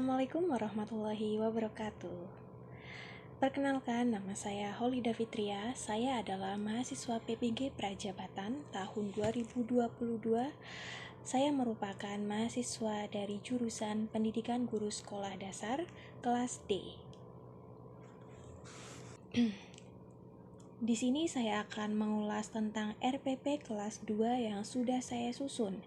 Assalamualaikum warahmatullahi wabarakatuh. Perkenalkan, nama saya Holida Fitria. Saya adalah mahasiswa PPG Prajabatan tahun 2022. Saya merupakan mahasiswa dari jurusan Pendidikan Guru Sekolah Dasar kelas D. Di sini saya akan mengulas tentang RPP kelas 2 yang sudah saya susun.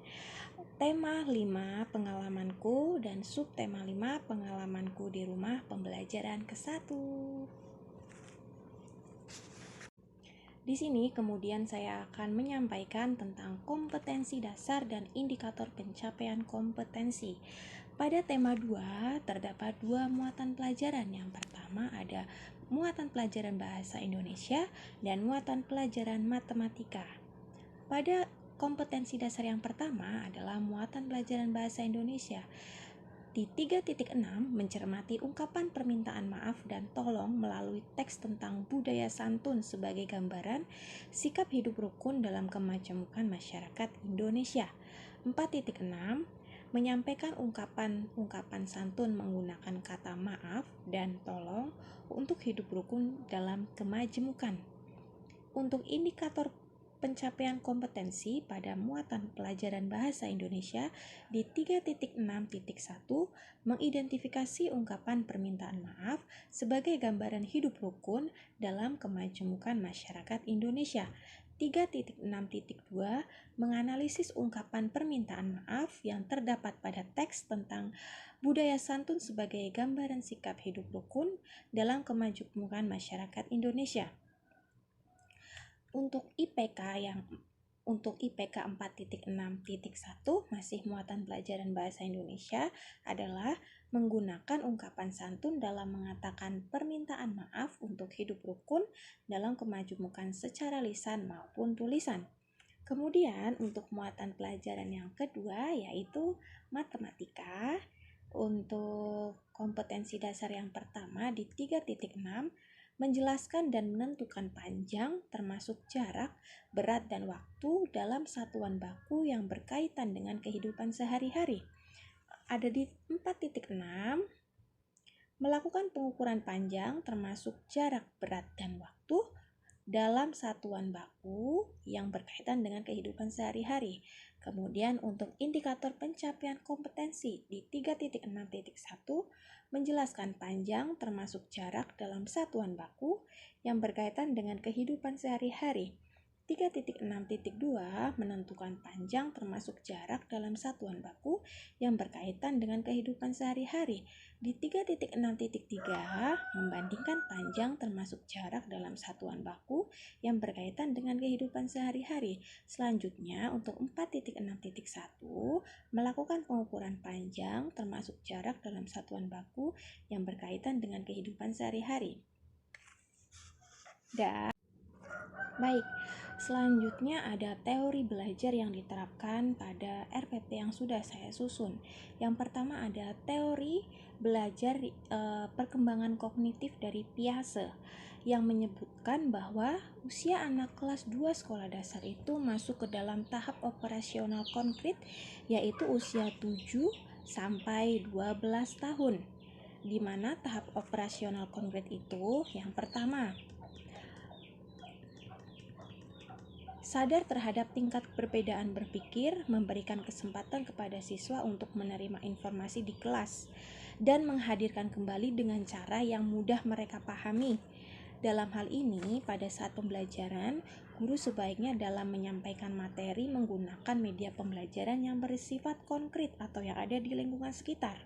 Tema 5 pengalamanku dan subtema 5 pengalamanku di rumah pembelajaran ke-1. Di sini kemudian saya akan menyampaikan tentang kompetensi dasar dan indikator pencapaian kompetensi. Pada tema 2 terdapat 2 muatan pelajaran. Yang pertama ada muatan pelajaran bahasa Indonesia dan muatan pelajaran matematika. Pada kompetensi dasar yang pertama adalah muatan pelajaran bahasa Indonesia. Di 3.6 mencermati ungkapan permintaan maaf dan tolong melalui teks tentang budaya santun sebagai gambaran sikap hidup rukun dalam kemajemukan masyarakat Indonesia. 4.6 menyampaikan ungkapan santun menggunakan kata maaf dan tolong untuk hidup rukun dalam kemajemukan. Untuk indikator pencapaian kompetensi pada muatan pelajaran bahasa Indonesia di 3.6.1 mengidentifikasi ungkapan permintaan maaf sebagai gambaran hidup rukun dalam kemajemukan masyarakat Indonesia. 3.6.2 menganalisis ungkapan permintaan maaf yang terdapat pada teks tentang budaya santun sebagai gambaran sikap hidup rukun dalam kemajemukan masyarakat Indonesia. Untuk IPK 4.6.1 masih muatan pelajaran bahasa Indonesia adalah menggunakan ungkapan santun dalam mengatakan permintaan maaf untuk hidup rukun dalam kemajemukan secara lisan maupun tulisan. Kemudian untuk muatan pelajaran yang kedua yaitu matematika. Untuk kompetensi dasar yang pertama di 3.6 menjelaskan dan menentukan panjang termasuk jarak, berat, dan waktu dalam satuan baku yang berkaitan dengan kehidupan sehari-hari. Ada di 4.6 melakukan pengukuran panjang termasuk jarak, berat, dan waktu dalam satuan baku yang berkaitan dengan kehidupan sehari-hari. Kemudian untuk indikator pencapaian kompetensi di 3.6.1 menjelaskan panjang termasuk jarak dalam satuan baku yang berkaitan dengan kehidupan sehari-hari. 3.6.2 menentukan panjang termasuk jarak dalam satuan baku yang berkaitan dengan kehidupan sehari-hari. Di 3.6.3 membandingkan panjang termasuk jarak dalam satuan baku yang berkaitan dengan kehidupan sehari-hari. Selanjutnya untuk 4.6.1 melakukan pengukuran panjang termasuk jarak dalam satuan baku yang berkaitan dengan kehidupan sehari-hari. Baik, selanjutnya ada teori belajar yang diterapkan pada RPP yang sudah saya susun. Yang pertama ada teori belajar perkembangan kognitif dari Piaget yang menyebutkan bahwa usia anak kelas 2 sekolah dasar itu masuk ke dalam tahap operasional konkret yaitu usia 7 sampai 12 tahun. Di mana tahap operasional konkret itu yang pertama sadar terhadap tingkat perbedaan berpikir, memberikan kesempatan kepada siswa untuk menerima informasi di kelas, dan menghadirkan kembali dengan cara yang mudah mereka pahami. Dalam hal ini, pada saat pembelajaran, guru sebaiknya dalam menyampaikan materi menggunakan media pembelajaran yang bersifat konkret atau yang ada di lingkungan sekitar.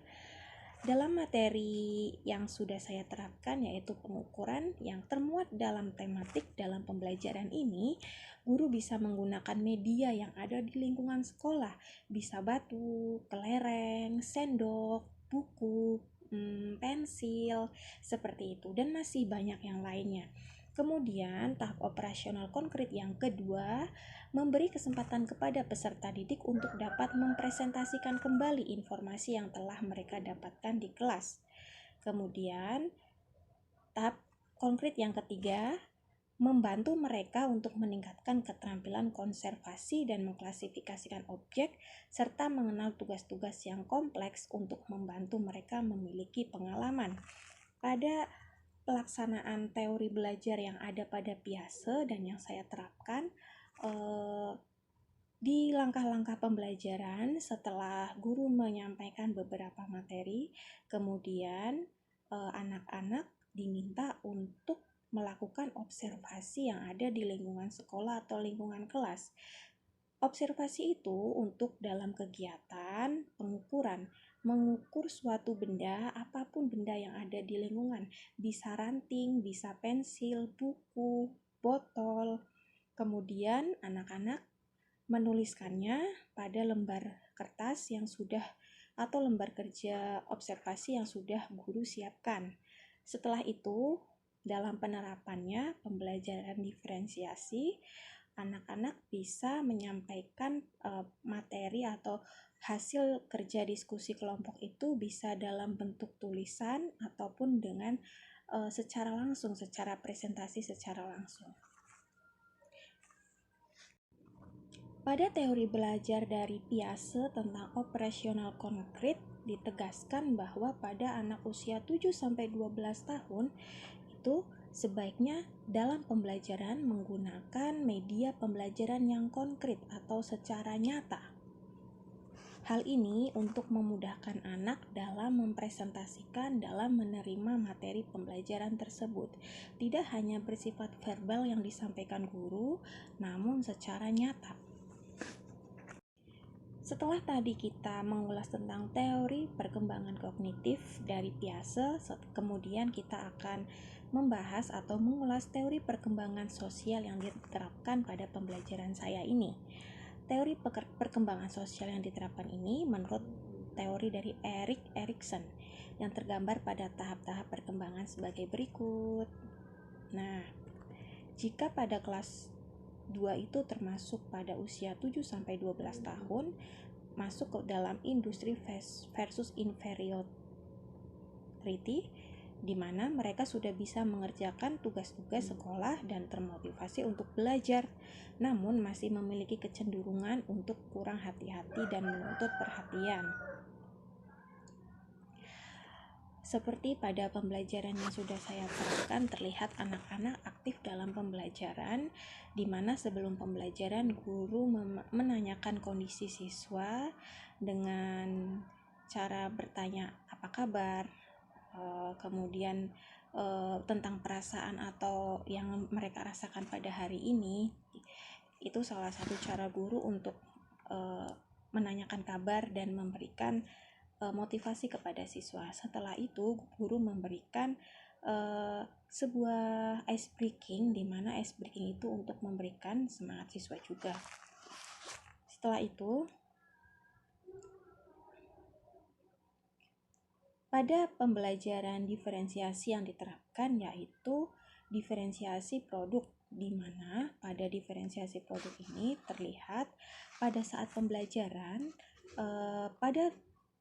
Dalam materi yang sudah saya terapkan yaitu pengukuran yang termuat dalam tematik dalam pembelajaran ini, guru bisa menggunakan media yang ada di lingkungan sekolah, bisa batu, kelereng, sendok, buku, pensil, seperti itu, dan masih banyak yang lainnya. Kemudian tahap operasional konkret yang kedua memberi kesempatan kepada peserta didik untuk dapat mempresentasikan kembali informasi yang telah mereka dapatkan di kelas. Kemudian tahap konkret yang ketiga membantu mereka untuk meningkatkan keterampilan konservasi dan mengklasifikasikan objek, serta mengenal tugas-tugas yang kompleks untuk membantu mereka memiliki pengalaman. Pada pelaksanaan teori belajar yang ada pada Piaget dan yang saya terapkan, di langkah-langkah pembelajaran setelah guru menyampaikan beberapa materi, kemudian anak-anak diminta untuk melakukan observasi yang ada di lingkungan sekolah atau lingkungan kelas. Observasi itu untuk dalam kegiatan pengukuran, mengukur suatu benda, apapun benda yang ada di lingkungan, bisa ranting, bisa pensil, buku, botol. Kemudian anak-anak menuliskannya pada lembar kertas yang sudah atau lembar kerja observasi yang sudah guru siapkan. Setelah itu, dalam penerapannya pembelajaran diferensiasi, anak-anak bisa menyampaikan materi atau hasil kerja diskusi kelompok itu bisa dalam bentuk tulisan ataupun dengan secara langsung, secara presentasi secara langsung. Pada teori belajar dari Piaget tentang operasional konkret, ditegaskan bahwa pada anak usia 7-12 tahun itu sebaiknya dalam pembelajaran menggunakan media pembelajaran yang konkret atau secara nyata. Hal ini untuk memudahkan anak dalam mempresentasikan dalam menerima materi pembelajaran tersebut. Tidak hanya bersifat verbal yang disampaikan guru, namun secara nyata. Setelah tadi kita mengulas tentang teori perkembangan kognitif dari Piaget, kemudian kita akan membahas atau mengulas teori perkembangan sosial yang diterapkan pada pembelajaran saya ini. Teori perkembangan sosial yang diterapkan ini menurut teori dari Erik Erikson yang tergambar pada tahap-tahap perkembangan sebagai berikut. Nah, jika pada kelas 2 itu termasuk pada usia 7-12 tahun, masuk ke dalam industri versus inferiority, di mana mereka sudah bisa mengerjakan tugas-tugas sekolah dan termotivasi untuk belajar, namun masih memiliki kecenderungan untuk kurang hati-hati dan menuntut perhatian. Seperti pada pembelajaran yang sudah saya terapkan, terlihat anak-anak aktif dalam pembelajaran, di mana sebelum pembelajaran guru menanyakan kondisi siswa dengan cara bertanya apa kabar, kemudian tentang perasaan atau yang mereka rasakan pada hari ini. Itu salah satu cara guru untuk menanyakan kabar dan memberikan motivasi kepada siswa. Setelah itu guru memberikan sebuah ice breaking, di mana ice breaking itu untuk memberikan semangat siswa juga. Setelah itu, pada pembelajaran diferensiasi yang diterapkan yaitu diferensiasi produk, di mana pada diferensiasi produk ini terlihat pada saat pembelajaran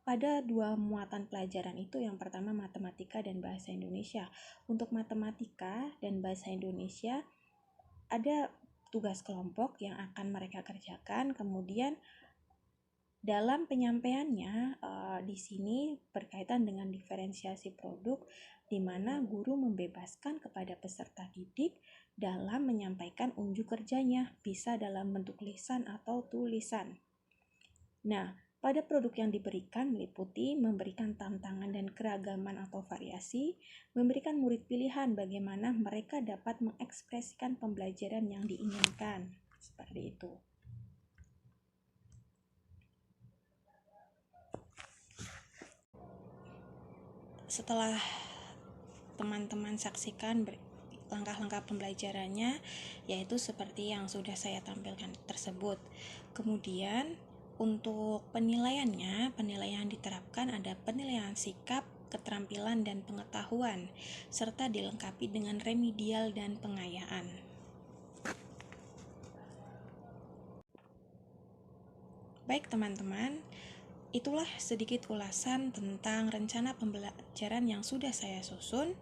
pada dua muatan pelajaran itu, yang pertama matematika dan bahasa Indonesia. Untuk matematika dan bahasa Indonesia ada tugas kelompok yang akan mereka kerjakan, kemudian dalam penyampaiannya di sini berkaitan dengan diferensiasi produk, di mana guru membebaskan kepada peserta didik dalam menyampaikan unjuk kerjanya, bisa dalam bentuk lisan atau tulisan. Nah, pada produk yang diberikan meliputi memberikan tantangan dan keragaman atau variasi, memberikan murid pilihan bagaimana mereka dapat mengekspresikan pembelajaran yang diinginkan. Seperti itu. Setelah teman-teman saksikan langkah-langkah pembelajarannya, yaitu seperti yang sudah saya tampilkan tersebut. Kemudian untuk penilaian diterapkan ada penilaian sikap, keterampilan, dan pengetahuan, serta dilengkapi dengan remedial dan pengayaan. Baik teman-teman, itulah sedikit ulasan tentang rencana pembelajaran yang sudah saya susun.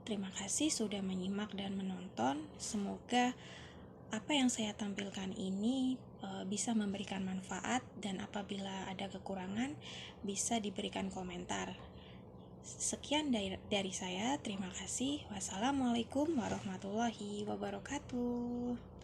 Terima kasih sudah menyimak dan menonton. Semoga apa yang saya tampilkan ini bisa memberikan manfaat, dan apabila ada kekurangan bisa diberikan komentar. Sekian dari saya, terima kasih. Wassalamualaikum warahmatullahi wabarakatuh.